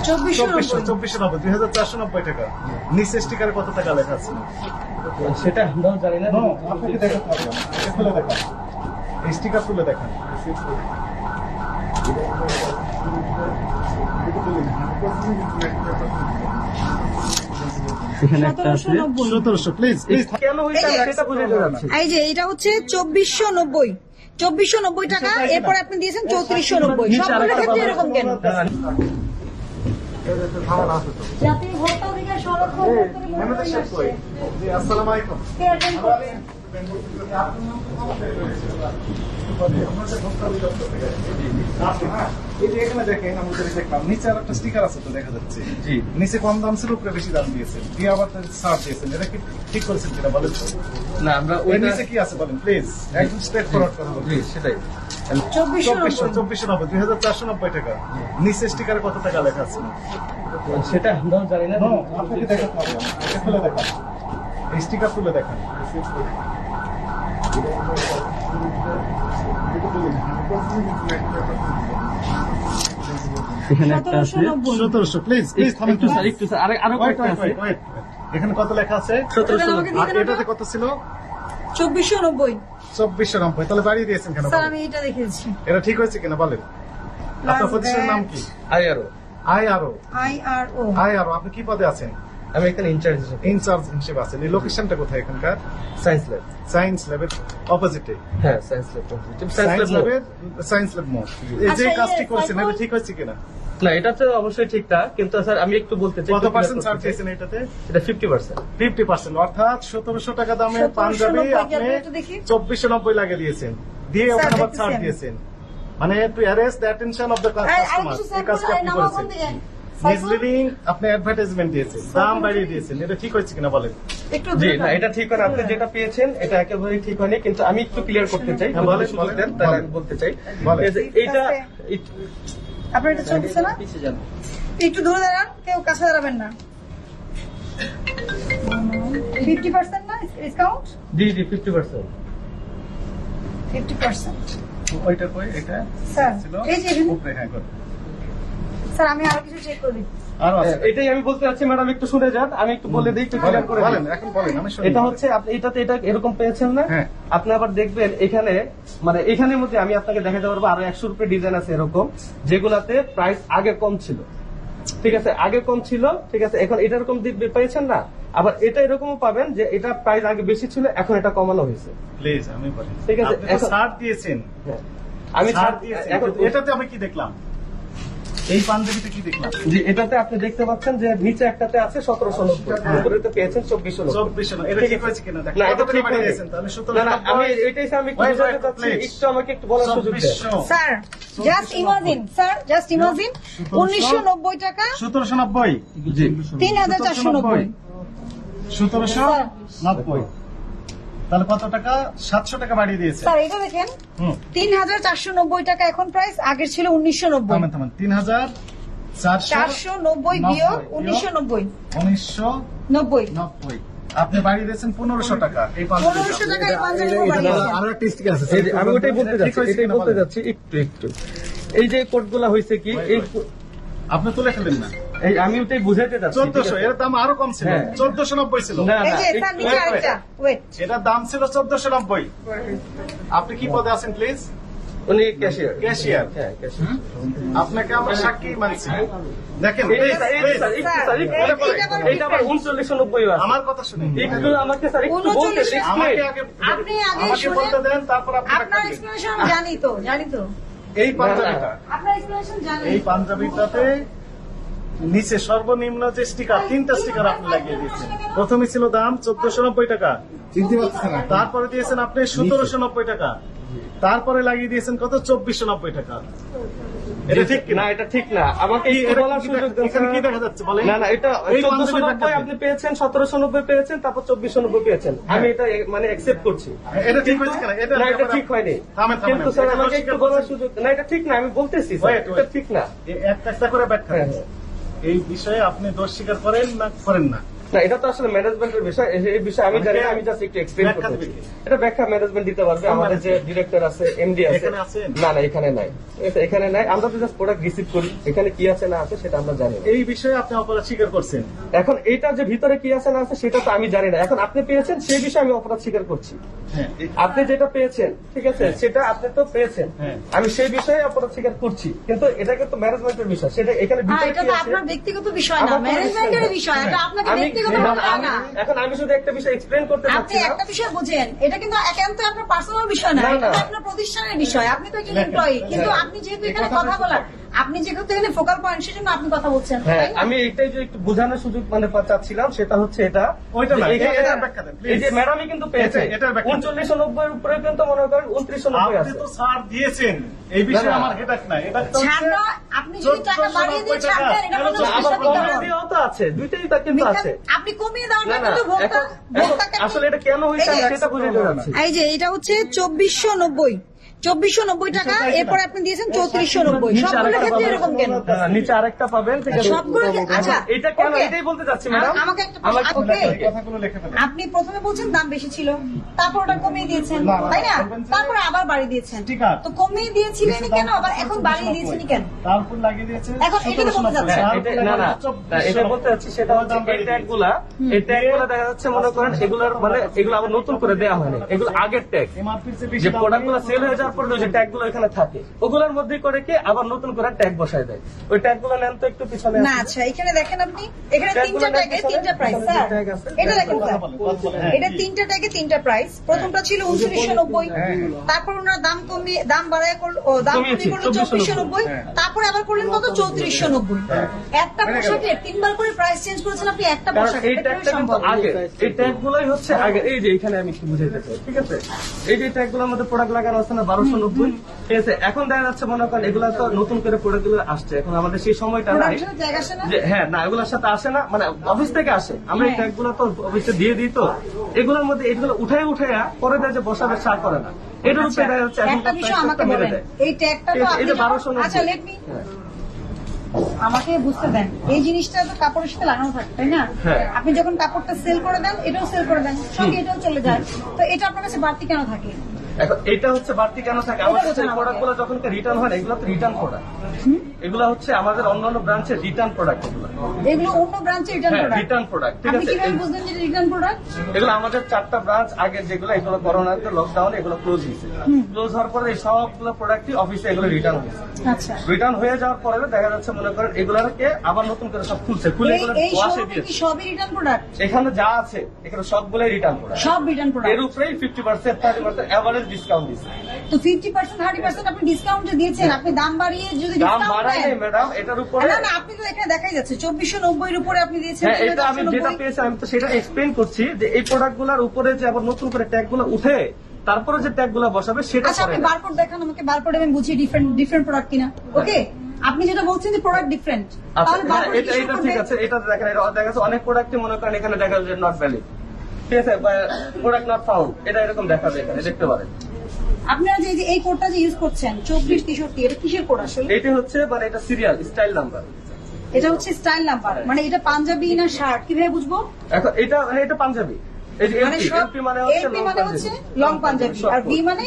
2490 2490 টাকা। নিচে স্টিকারে কত টাকা লেখা আছে সেটা আমরাও জানি না। আপনাকে দেখাতে হবে, খুলে দেখান, এই স্টিকার তুলে দেখান। এখানে একটা আছে 1700 প্লিজ কেন হইছে সেটা বুঝাতে যাচ্ছি। এই যে এটা হচ্ছে 2490 টাকা, এরপর আপনি দিয়েছেন 3490। সবগুলোর ক্ষেত্রে এরকম কেন? জাতীয় ভোটাধিকার সংরক্ষণ আসসালামু আলাইকুম। এই যে এখানে দেখেন আমাদের দেখলাম নিচে আর একটা স্টিকার আছে তো দেখা যাচ্ছে। জি, নিচে কম দাম ছিল, উপরে বেশি দাম দিয়েছেন, দিয়ে আবার ছাড় দিয়েছেন। এটা কি ঠিক করেছেন কিনা বলেন তো? না আমরা ওই ওই নিচে কি আছে বলেন প্লিজ, একদম স্ট্রেট ফরওয়ার্ড কথা বলুন। জি সেটাই 2490 2490 টাকা। নিচে স্টিকারে কত টাকা লেখা আছে সেটা আমরাও জানি না। আপনাকে দেখাতে হবে, খুলে দেখান, এই স্টিকার তুলে দেখান। এখানে একটা আছে 1700 প্লিজ একটু স্যার একটু স্যার আরো কয়েকটা আছে। এখানে কত লেখা আছে? 1700 আর এটাতে কত ছিল? 2490। 2490। তাহলে বাড়িয়ে দিয়েছেন কেন? স্যার আমি এটা দেখেছি। এটা ঠিক হয়েছে কিনা বলেন? আপনার প্রতিষ্ঠানের নাম কি? আইআরও IRO। আপনি কি পদে আছেন? আমি এখানে ইনচার্জ হিসেবে ইনচার্জ হিসেবে আছেন। এই লোকেশনটা কোথায় এখানকার? Science lab. সায়েন্স ল্যাবের অপোজিটে। হ্যাঁ সায়েন্স ল্যাব। সায়েন্স ল্যাবের সায়েন্স ল্যাব মোড়। এই যে আচ্ছা, কাজটি এই করেছেন এটা সাইকেল- ঠিক হয়েছে কিনা? না এটা তো অবশ্যই ঠিকঠাক, কিন্তু স্যার আমি একটু বলতে চাই কত পার্সেন্ট ছাড় চেয়েছেন এটাতে? এটা 50%। 50%, অর্থাৎ 1700 টাকা দামে 1790 পাঞ্জাবি আপনি একটু দেখি। 2490 লাগিয়ে দিয়েছেন, দিয়ে ওখানে আবার ছাড় দেখতেছেন। দিয়েছেন। মানে two arrest the attention of the customer, এই কাজটি আপনি করেছেন। মিসলিডিং আপনি অ্যাডভার্টাইজমেন্ট দিয়েছেন, দাম বাড়িয়ে দিয়েছেন। এটা ঠিক হয়েছে কিনা বলেন? একটু জি দূরে না এটা ঠিক হয় না, আপনি যেটা পেয়েছেন এটা একেবারেই ঠিক হয়নি, কিন্তু আমি একটু ক্লিয়ার করতে চাই। হ্যাঁ, বলেন, সুযোগ দেন, বলেন, তাহলে বলেন। আমি বলতে চাই বলেন। এই যে এইটা আপনার এটা চলতেছে না? একটু দূরে দাঁড়ান, কেউ কাছে দাঁড়াবেন না। 50% না ডিসকাউন্ট? জি জি 50%। 50%। ওইটা কই এটা স্যার ছিল এই যে এখানে- উপরে, হ্যাঁ করুন। স্যার আমি আরো কিছু চেক করে দিচ্ছি। আরো আছে? এটাই আমি বলতে চাচ্ছি ম্যাডাম, একটু শুনে যান, আমি একটু বলে দিই, একটু ক্লিয়ার করে বলেন, দিই। এখন বলেন, আমি শুনি। এটা হচ্ছে আপনি এটাতে এটা এরকম পেয়েছেন না? হ্যাঁ। আপনি আবার দেখবেন এখানে মানে এখানের মধ্যে আমি আপনাকে দেখাতে পারবো আরো 100 রুপে ডিজাইন আছে এরকম, যেগুলাতে প্রাইস আগে কম ছিল। ঠিক আছে, আগে কম ছিল, ঠিক আছে, এখন এটা এরকম পেয়েছেন না। আবার এটা এরকমও পাবেন যে এটা প্রাইস আগে বেশি ছিল, এখন এটা কমানো হয়েছে। প্লিজ আমি বলি, ঠিক আছে, আপনি তো এখন- ছাড় দিয়েছেন, হ্যাঁ। আমি ছাড় দিয়েছেন, এখন এটাতে আমি কি দেখলাম? এই পাঞ্জাবিতে কি দেখলাম? জি এটাতে আপনি দেখতে পাচ্ছেন যে নিচে একটাতে আছে 1790, উপরেতে পেয়েছেন 2490। 2400, এটা ঠিক হয়েছে কিনা দেখেন। না এটা কত ঠিক টাকা হয়নি। দিয়েছেন তাহলে? না না আমি 1790 এটাই আমি একটু Wait, বোঝাতে wait, চাচ্ছি, please. একটু আমাকে একটু বলার সুযোগ দেন। 2400, sir just imagine, sir just imagine 1990 টাকা 1790, জি 3490। 1790, তাহলে কত টাকা? 700 টাকা বাড়িয়ে দিয়েছে। স্যার এটা দেখেন 3490 টাকা এখন প্রাইস, আগের ছিল 1990। থামেন থামেন, 3490 490 বিয়োগ 1990। 1990 আপনি বাড়িয়ে দিয়েছেন 1500 টাকা। এই 1500 টাকা এই পাঞ্জাবি বাড়িয়েছেন। আরো একটা স্টিকার আছে, এই যে আমি ওটাই বলতে ঠিক যাচ্ছি, হয়েছে এটাই কিনা বলতে বলেন? যাচ্ছি একটু এই যে কোডগুলা হয়েছে কি এই আপনি তুলে ফেলেন না। এই আমি ওটাই বুঝাইতে যাচ্ছি। ঠিক 1400, আছে? এর দাম আরো কম ছিল, হ্যাঁ। 1490 ছিল। না এই না যে স্যার নিচে wait, আরেকটা ওয়েট। এটার দাম ছিল 1490। আপনি কি পদে আছেন প্লিজ? উনি ক্যাশিয়ার। ক্যাশিয়ার। হ্যাঁ ক্যাশিয়ার। আপনাকে আমরা সাক্ষী মানছি। দেখেন এই please, স্যার, এই please, স্যার, একটু স্যার, একটু- এইটা আবার 3990 আছে। আমার কথা শুনুন। একটু আমাকে স্যার একটু বলতে 39 আমাকে explain। আগে আপনি আগে আমাকে শুনেন। বলতে দেন, তারপর আপনি আপনার ব্যাখ্যা দিন। এক্সপ্লেনেশন জানি তো এই পাঞ্জাবিটা, আপনার এক্সপ্লেনেশন জানি। এই পাঞ্জাবিটাতে নিচে সর্বনিম্ন যে স্টিকার, 3টা স্টিকার আপনি লাগিয়ে দিয়েছেন। প্রথমে ছিল দাম 1490 টাকা, চিনতে পারছেন না। তারপরে দিয়েছেন আপনি 1790 টাকা, তারপরে লাগিয়ে দিয়েছেন কত? 2490 টাকা। এটা ঠিক না কিনা? এটা ঠিক না, আমাকে একটু এটা বলার কি সুযোগ দেন। এখানে কি দেখা যাচ্ছে বলেন? না না এটা এই পাঞ্জাবির 1490 ব্যাখ্যা দিন। আপনি পেয়েছেন, 1790 পেয়েছেন, তারপর 2490 পেয়েছেন। আমি এটা মানে অ্যাকসেপ্ট করছি। এটা ঠিক হয়েছে কিনা? না এটা ঠিক হয়নি, থামেন, থামেন, কিন্তু স্যার এটা আমাকে একটু অস্বীকার বলার করছেন। সুযোগ। না এটা ঠিক না, আমি বলতেছি স্যার, Wait, এটা wait. ঠিক না। একটা একটা করে ব্যাখ্যা হ্যাঁ, দিন। এই বিষয়ে আপনি দোষ স্বীকার করেন না করেন না? না, এটা তো আসলে ম্যানেজমেন্টের বিষয়, এই বিষয়ে আমি জানি না, আমি জাস্ট একটু এক্সপ্লেইন ব্যাখ্যা করতে দিবে চাই। এটা ব্যাখ্যা ম্যানেজমেন্ট দিতে পারবে, আমাদের যে ডিরেক্টর আছে, এমডি আছে। এখানে আছেন? না না, এখানে নাই, ঠিক আছে, এখানে নাই, আমরা তো জাস্ট প্রোডাক্ট রিসিভ করি, এখানে কি আছে না আছে সেটা আমরা জানি না। এই বিষয়ে আপনি অপরাধ স্বীকার করছেন। এখন এইটা যে ভিতরে কি আছে না আছে সেটা তো আমি জানি না, এখন আপনি পেয়েছেন সেই বিষয়ে আমি অপরাধ স্বীকার করছি। হ্যাঁ, আপনি যেটা পেয়েছেন, ঠিক আছে, সেটা আপনি তো পেয়েছেন, হ্যাঁ। আমি সেই বিষয়ে অপরাধ স্বীকার করছি, কিন্তু এটা কিন্তু ম্যানেজমেন্টের বিষয়, সেটা এখানে ভিতরে এটা কি তো আছে আপনার ব্যক্তিগত বিষয় না, আমার কোনো ম্যানেজমেন্টের বিষয় না। বিষয়। এটা আপনাকে আমি ব্যক্তিগত না, ভাবে আমি- না। এখন আমি শুধু একটা বিষয় এক্সপ্লেন করতে আপনি চাচ্ছি না। একটা বিষয় বোঝেন, এটা কিন্তু একান্ত আপনার পার্সোনাল বিষয় না, না, এটা না। আপনার প্রতিষ্ঠানের বিষয়। আপনি তো একজন এমপ্লয়ি, কিন্তু আপনি যেহেতু এখানে কথা বলার, আপনি যেহেতু এখানে ফোকাল পয়েন্ট, সেজন্য আপনি কথা বলছেন, হ্যাঁ, তাই না? আমি এটাই যে একটু বোঝানোর সুযোগ চাচ্ছিলাম, সেটা হচ্ছে এটা ওইটা না, যে এখানে- এটার ব্যাখ্যা দেন, please। এই যে ম্যাডামই কিন্তু পেয়েছে এটার ব্যাখ্যা দেন। 3990 উপরে কিন্তু মনে করেন 2990 আপনি আছে। তো ছাড় দিয়েছেন, এই বিষয়ে না, না। আমার হেডাক নাই। এটা তো ছাড় হচ্ছে দেওয়া, আপনি যদি টাকা বাড়িয়ে দিয়ে ছাড় দেন, এটা কোনো কেন আবার সমস্যা নেই। কমিয়ে দিয়েও তো আছে, দুইটাই তা কিন্তু আছে। আপনি কমিয়ে দেওয়াটা না না, কিন্তু ভোক্তা এখন- এখন ভোক্তাকে আসলে এটা কেন হয়েছে এই যে- আমি সেটা বুঝাতে যাচ্ছি। এই যে এটা হচ্ছে 2490 টাকা, এরপর আপনি দিয়েছেন 3490। নিচে সবগুলোর আরেকটা ক্ষেত্রে পাবেন। এরকম কেন? না, নিচে আরেকটা পাবেন, ঠিক আছে। সবগুলো আচ্ছা, এটা কেন, okay। এটাই বলতে চাচ্ছি ম্যাডাম। আমাকে একটা আমার প্রশ্ন- okay। কথাগুলো লিখে ফেলেন। আপনি প্রথমে বলছেন দাম বেশি ছিল, তারপর ওটা কমিয়ে দিয়েছেন, না, না, তাই না? বলবেন যে- তারপর আবার বাড়িয়ে দিয়েছেন। ঠিক আছে। তো কমিয়ে দিয়েছিলেন কেন, আবার এখন বাড়িয়ে দিয়েছেন কেন? তারপর লাগিয়ে দিয়েছে এখন এটা তো বলতে চাচ্ছেন। হ্যাঁ, এটা- না না, এটা বলতে চাচ্ছি সেটা হচ্ছে এই ট্যাগগুলা দেখা যাচ্ছে মনে করেন এগুলার মানে এগুলো আবার নতুন করে দেওয়া হয়নি, এগুলো আগের ট্যাগ, এমআরপি যে প্রোডাক্ট গুলো সেল হয়ে যাওয়ার পরে যে ট্যাগ গুলো এখানে থাকে ওগুলোর মধ্যে করে কি আবার নতুন করে ট্যাগ বসায় দেয়। ওই ট্যাগ গুলো নেন তো একটু পিছনে না, আসুন। আচ্ছা, এখানে দেখেন আপনি, এখানে Tag তিনটা গুলো ট্যাগে দেখতে তিনটা হবে, প্রাইস, এখানে স্যার। tag আছে। এটা দেখেন স্যার, হ্যাঁ। এটা তিনটা ট্যাগে তিনটা প্রাইস। প্রথমটা ছিল 2990, তারপর ওনারা দাম কমিয়ে দাম বাড়ায় করলো, দাম কমিয়েছে, কমিয়ে করলো 2490, তারপরে আবার করলেন কত, 3490। একটা পোশাকে তিনবার করে প্রাইস চেঞ্জ করেছেন আপনি, একটা কারণ পোশাকে, এই এটা ট্যাগটা কিন্তু সম্ভব? আগে, এই ট্যাগ গুলোই হচ্ছে আগে। এই যে এখানে আমি একটু বুঝাইতে চাই, ঠিক আছে, এই যে ট্যাগ গুলোর মধ্যে প্রোডাক্ট লাগানো আছে না 1290, ঠিক আছে, এখন দেখা যাচ্ছে মনে করেন এগুলা তো নতুন করে প্রোডাক্ট গুলো আসছে, এখন আমাদের সেই সময়টা নাই প্রোডাকশনের জায়গা আসে না? যে হ্যাঁ না এগুলোর সাথে আসে না, মানে অফিস থেকে আসে, আমরা এই হ্যাঁ। ট্যাগ গুলো তো অফিসে দিয়ে দিই, তো এগুলোর মধ্যে এগুলো উঠাইয়া পরে দেয় যে বসাবে চা করে না, এটার উপরে দেখা যাচ্ছে একটা এখনকার বিষয় আমাকে price-টা মেরে বলেন, দেয়। এই ট্যাগটা তো এই আপনি যে যখন- 1290 আচ্ছা, লেট মি হ্যাঁ। আমাকে বুঝতে দেন, এই জিনিসটা তো কাপড়ের সাথে লাগানো থাকে, তাই না? হ্যাঁ। আপনি যখন কাপড়টা সেল করে দেন, এটাও সেল করে দেন, সঙ্গে এটাও চলে যায়, তো এটা আপনার কাছে বাড়তি কেন থাকে? এখন এটা হচ্ছে বাড়তি কেন থাকে, আমাদের বোঝান যে আমাকে। প্রোডাক্ট গুলো যখন রিটার্ন হয় না, এগুলো তো রিটার্ন প্রোডাক্ট, এগুলো হচ্ছে আমাদের অন্যান্য ব্রাঞ্চের রিটার্ন প্রোডাক্ট, এগুলো এগুলো অন্য ব্রাঞ্চে রিটার্ন হ্যাঁ প্রোডাক্ট। রিটার্ন প্রোডাক্ট, ঠিক আপনি আছে। কিভাবে বুঝলেন যে রিটার্ন প্রোডাক্ট? এগুলো আমাদের 4টা ব্রাঞ্চ আগের যেগুলো, এগুলো করোনাতে লকডাউনে এগুলো ক্লোজ হয়েছে, ক্লোজ হওয়ার পরে এই সবগুলো প্রোডাক্টই অফিসে এগুলো রিটার্ন হয়েছে। আচ্ছা, রিটার্ন হয়ে যাওয়ার পরে দেখা যাচ্ছে মনে করেন এগুলোকে আবার নতুন করে সব খুলছে, খুলে এগুলো এই ওয়াশে শোরুমে দিয়েছে। কি সবই রিটার্ন প্রোডাক্ট? এখানে যা আছে এখানে সবগুলোই রিটার্ন প্রোডাক্ট, সব রিটার্ন এর প্রোডাক্ট। উপরেই 50% 30% এভারেজ ডিসকাউন্ট দিচ্ছে। তো 50% 30% আপনি ডিসকাউন্টে দিয়েছেন, আপনি দাম বাড়িয়ে যদি দাম ডিসকাউন্ট বাড়ায় দেন, নেই ম্যাডাম, এটার উপরে না না, আপনি তো এখানে দেখাই যাচ্ছে 2490 এর উপরে আপনি দিয়েছেন হ্যাঁ, এটা আমি যেটা 1490। পেয়েছি আমি তো সেটা এক্সপ্লেইন করছি যে এই প্রোডাক্ট গুলার উপরে যে আবার নতুন করে ট্যাগ গুলো উঠে তারপরে যে ট্যাগ গুলো বসাবে সেটা আচ্ছা, করে আপনি না। বারকোড দেখান আমাকে, বারকোড আমি বুঝি ডিফারেন্ট প্রোডাক্ট কিনা। ওকে, আপনি যেটা বলছেন যে প্রোডাক্ট ডিফারেন্ট, আচ্ছা তাহলে হ্যাঁ, বারকোড এটা এটা ঠিক আছে, এটা দেখেন, এটা দেখা যাচ্ছে অনেক প্রোডাক্টই মনে করেন এখানে দেখা যায় নট ভ্যালিড, ঠিক আছে, প্রোডাক্ট নট ফাউন্ড, এটা এরকম দেখা যায়, এখানে দেখতে পারেন। আপনারা যে এই কোডটা যে ইউজ করছেন 2463, এটা কিসের কোড আসলে? এটা হচ্ছে মানে এটা সিরিয়াল স্টাইল নাম্বার, এটা হচ্ছে স্টাইল নাম্বার, মানে এটা পাঞ্জাবি না শার্ট, কিভাবে বুঝবো? এখন এটা মানে এটা পাঞ্জাবি, এই যে মানে এলপি, সব এলপি মানে হচ্ছে এলপি লং মানে হচ্ছে পাঞ্জাবি, লং পাঞ্জাবি, আর ভি মানে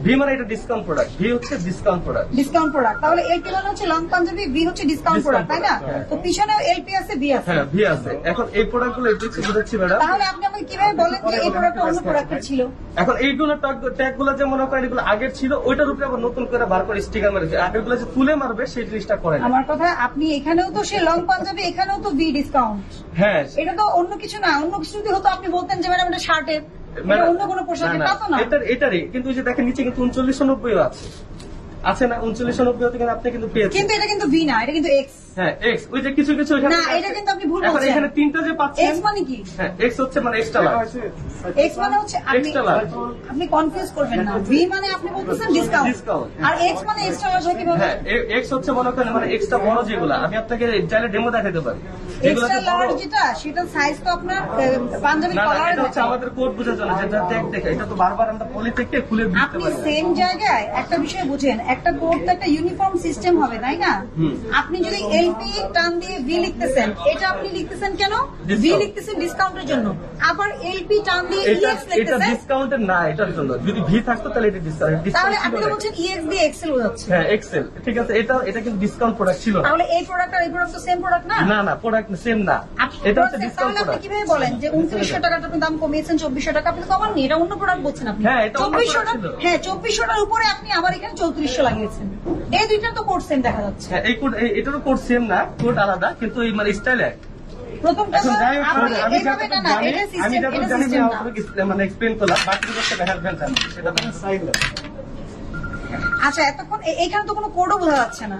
ভি মানে এটা ডিসকাউন্ট প্রোডাক্ট, ভি হচ্ছে ডিসকাউন্ট প্রোডাক্ট। Discount product. তাহলে এলপি মানে হচ্ছে লং পাঞ্জাবি, ভি হচ্ছে ডিসকাউন্ট Discount প্রোডাক্ট, তাই না? product, হ্যাঁ। তো পিছনেও এলপি আছে, ভি আছে। হ্যাঁ ভি আছে। এখন এই প্রোডাক্ট গুলো বুঝাচ্ছি ম্যাডাম। তাহলে আপনি আমাকে কিভাবে বলেন যে এই প্রোডাক্টটা অন্য প্রোডাক্টের ছিল? এখন এইগুলো ট্যাগ গুলো যে মনে করেন এগুলো আগের ছিল, ওইটার উপরে আবার নতুন করে বার করে স্টিকার মেরেছে, আগের গুলো যে তুলে মারবে সেই জিনিসটা করে না। আমার কথা, আপনি এখানেও তো সে লং পাঞ্জাবি, এখানেও তো ভি ডিসকাউন্ট, হ্যাঁ এটা তো অন্য কিছু না। অন্য কিছু যদি হতো আপনি বলতেন যে ম্যাডাম এটা শার্টের, এটা অন্য কোনো পোশাকের, তা তো না। এটারই কিন্তু ওই যে দেখেন নিচে কিন্তু 3990 আছে না, 3990 থেকে আপনি কিন্তু পেয়েছেন। কিন্তু এটা কিন্তু ভি না, এটা কিন্তু এক্স। হ্যাঁ এক্স, ওই যে কিছু কিছু এখানে না, এটা কিন্তু আপনি ভুল এখন বলছেন। এখানে তিনটা যে পাচ্ছেন, এক্স মানে কি? হ্যাঁ এক্স হচ্ছে মানে এক্সট্রা লার্জ, এক্স মানে হচ্ছে আপনি Extra large। আপনি কনফিউজ করবেন না। ভি মানে আপনি বলতেছেন ডিসকাউন্ট, Discount। আর এক্স মানে এক্সট্রা লার্জ হয় কিভাবে? হ্যাঁ এক্স হচ্ছে মনে করেন মানে এক্সট্রা বড় যেগুলো, আমি আপনাকে চাইলে ডেমো দেখাতে পারি, যেগুলো এক্সট্রা হচ্ছে বড়। লার্জ যেটা, সেটা সাইজ তো আপনার পাঞ্জাবি না না, কলারে এটা হচ্ছে আমাদের কোড বোঝার জন্য, যেটা ট্যাগ দেখে, এটা তো বারবার আমরা পলি থেকে খুলে বুঝতে আপনি পারি। সেম জায়গায় একটা বিষয় বুঝেন, একটা কোড তো একটা ইউনিফর্ম সিস্টেম হবে, তাই না? হুম। আপনি যদি এল এলপি টান দিয়ে ভি লিখতেছেন, এটা আপনি লিখতেছেন কেন? ভি লিখতেছেন ডিসকাউন্টের জন্য, আবার এলপি টান দিয়ে এটা ইএক্স এটা লিখতেছেন, ডিসকাউন্টের না, এটার জন্য। যদি ভি থাকতো তাহলে এটা ডিসকাউন্ট। তাহলে আপনি তো বলছেন ইএক্স দিয়ে এক্সেল বোঝাচ্ছে। হ্যাঁ, এক্সেল, ঠিক আছে। এটা কিন্তু ডিসকাউন্ট প্রোডাক্ট ছিল না। তাহলে এই প্রোডাক্ট আর এই প্রোডাক্ট তো সেম প্রোডাক্ট না? না না, প্রোডাক্ট সেম না, এটা হচ্ছে ডিসকাউন্ট তাহলে আপনি প্রোডাক্ট। কিভাবে বলেন যে 2900 টাকার আপনি দাম কমিয়েছেন 2400 টাকা? আপনি তো কমাননি, এটা অন্য প্রোডাক্ট বলছেন আপনি। হ্যাঁ, এটা অন্য 2400 product ছিল। হ্যাঁ 2400 টাকার উপরে আপনি আবার এখানে 3400 লাগিয়েছেন। এই দুইটা তো কোড সেম দেখা যাচ্ছে। হ্যাঁ, এই কোড, এটারও কোড সেম না, কোড আলাদা, কিন্তু এই মানে স্টাইল এক। প্রথমটা এখন যাই হোক, আপনি আমি এইভাবে যতটুকু না, জানি, এটা আমি সিস্টেম, যতটুকু এটা জানি সিস্টেম না। আমি মানে এক্সপ্লেন করলাম, বাকি হচ্ছে হেল্প জানি সেটা তো। আচ্ছা, এতক্ষণ এইখানে তো কোনো কোডও বোঝা যাচ্ছে না।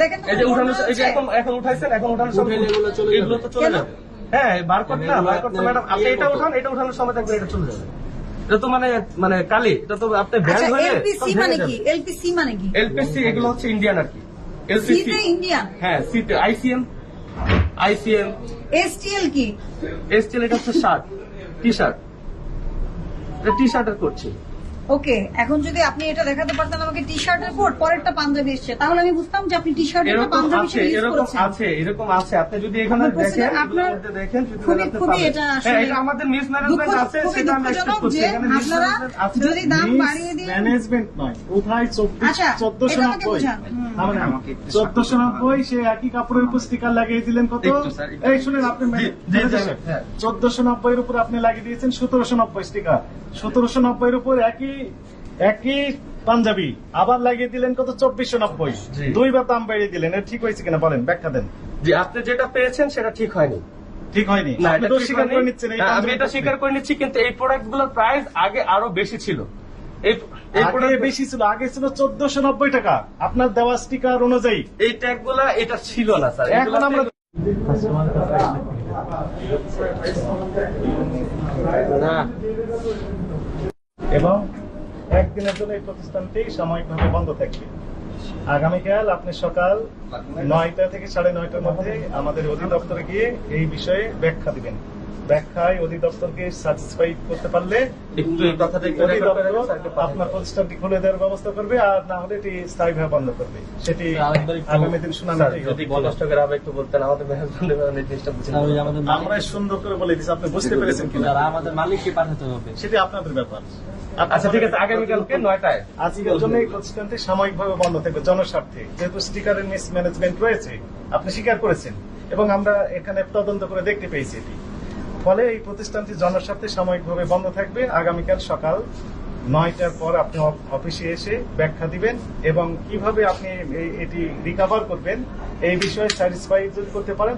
দেখেন তো এই যে কোনো উঠানো, code এই যে আছে? এখন উঠাইছেন, এখন উঠানোর সময় এগুলো তো চলে কেন? যাবে। হ্যাঁ, বারকোড না, বারকোড তো ম্যাডাম আপনি এটা উঠান, এটা উঠানোর সময় দেখবেন এটা চলে যাবে। এটা তো মানে কালি, এটা তো আপনি ব্যান আচ্ছা, হয়ে এলপিসি মানে কি? এলপিসি মানে কি? এলপিসি এগুলো হচ্ছে ইন্ডিয়ান আর কি। সি এলপিসি, তে ইন্ডিয়ান, হ্যাঁ, সিতে আইসিএম, এসটিএল কি? এসটিএল এটা হচ্ছে শার্ট, টি শার্ট, এটা টি শার্টের করছি। ওকে, এখন যদি আপনি এটা দেখাতে পারতেন আমাকে টি শার্টের কোড, পরেরটা পাঞ্জাবি এসছে, তাহলে আমি বুঝতাম যে আপনি টি শার্টের এরকম পাঞ্জাবি আছে, হিসেবে ইউজ এরকম করেছেন। আছে, এরকম আছে। আপনি যদি এখানে আমার প্রশ্ন, দেখেন, আপনার এগুলোর মধ্যে দেখেন, যদি খুবই আপনি খুবই পাবেন। এটা হ্যাঁ, আসলে এটা আমাদের মিস ম্যানেজমেন্ট আছে, খুবই সেটা আমরা দুঃখজনক এক্সপেক্ট করছি। যে এখানে আপনারা mismanagement আছে। যদি দাম বাড়িয়ে দিয়ে ম্যানেজমেন্ট নয়, কোথায় আচ্ছা, এটা আমাকে 1490। বোঝান। 1490 সে একই কাপড়ের উপর স্টিকার লাগিয়ে দিলেন কত? একটু স্যার, একটু। এই শুনেন, আপনি জি, জি, হ্যাঁ। 1490 এর উপর আপনি লাগিয়ে দিয়েছেন 1790 স্টিকার। 1790 এর উপর একই পাঞ্জাবি আবার লাগিয়ে দিলেন কত? 2490। জি। দুইবার দাম বাড়িয়ে দিলেন, এটা ঠিক হয়েছে কিনা বলেন, ব্যাখ্যা দেন। যে আপনি যেটা পেয়েছেন সেটা ঠিক হয়নি। ঠিক হয়নি, না, আপনি এটা তো ঠিক স্বীকার হয়নি। করে নিচ্ছেন এই হ্যাঁ, আমি পাঞ্জাবির এটা ক্ষেত্রে। স্বীকার করে নিচ্ছি, কিন্তু এই প্রোডাক্ট গুলোর প্রাইস আগে আরো বেশি ছিল। এই আগে প্রোডাক্ট বেশি ছিল, আগে ছিল 1490 টাকা আপনার দেওয়া স্টিকার অনুযায়ী। এই ট্যাগ গুলা এটা ছিল না স্যার। এখন আমরা না, এবং একদিনের জন্য এই প্রতিষ্ঠানটি সাময়িকভাবে বন্ধ থাকবে। আগামীকাল আপনি সকাল 9টা থেকে 9:30টার মধ্যে আমাদের অধিদপ্তরে গিয়ে এই বিষয়ে ব্যাখ্যা দিবেন। ব্যাখ্যায় অধিদপ্তরকে স্যাটিসফাইড করতে পারলে একটু এই কথাটা একটু রেকর্ড করে দেবেন, স্যারকে অধিদপ্তর আপনার প্রতিষ্ঠানটি খুলে দেওয়ার ব্যবস্থা করবে, আর না হলে এটি স্থায়ীভাবে বন্ধ করবে। সেটি আগামী দিন শুনানি স্যার, হবে। যদি কষ্ট করে আবার একটু বলতেন, আমাদের ম্যানেজমেন্ট এই জিনিসটা বুঝে নিতে। আমরা সুন্দর করে বলে দিচ্ছি, আপনি বুঝতে পেরেছেন কিনা আমাদের মালিককে পাঠাতে হবে। সেটি আপনাদের ব্যাপার। আচ্ছা, ঠিক আছে, আগামীকালকে 9টায়। আজকের জন্য এই প্রতিষ্ঠানটি সাময়িকভাবে বন্ধ থাকবে জনস্বার্থে, যেহেতু স্টিকারের মিসম্যানেজমেন্ট রয়েছে, আপনি স্বীকার করেছেন এবং আমরা এখানে তদন্ত করে দেখতে পেয়েছি এটি। ফলে এই প্রতিষ্ঠানটি জনস্বার্থে সাময়িকভাবে বন্ধ থাকবে। আগামীকাল সকাল 9টার পর আপনি অফিসে এসে ব্যাখ্যা দিবেন এবং কিভাবে আপনি এটি রিকভার করবেন এই বিষয়ে স্যাটিসফাই যদি করতে পারেন।